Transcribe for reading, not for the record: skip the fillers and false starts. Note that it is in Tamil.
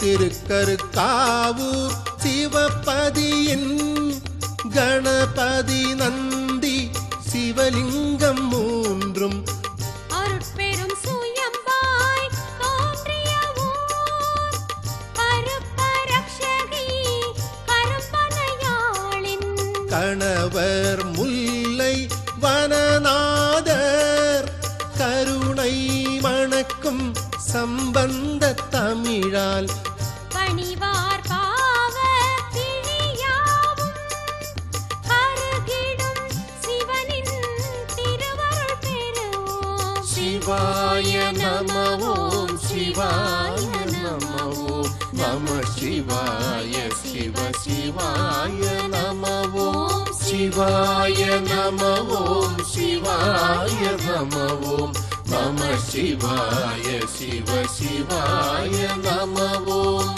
திருக்கருக்காவூர் சிவபதியின் கணபதி நந்தி சிவலிங்கம் மூன்றும் அருட்பெரும் சுயம்பாய் தோன்றிய ஊர் கருப்பரக்ஷகி கரும்பனையாளின் கணவர் முல்லை வனநாதர் கருணை மணக்கும் சம்பந்த தமிழால் பணிவார் பாவ கிழியாவும் கருகிடும் சிவனின் திருவருள் பெறுவோம். சிவாய நம ஓம் சிவாய நம ஓம் நம சிவாய சிவ சிவாய நம ஓம் சிவாய நம ஓம் சிவாய நம ஓம் நம சிவாய சிவ சிவாய நம ஓம்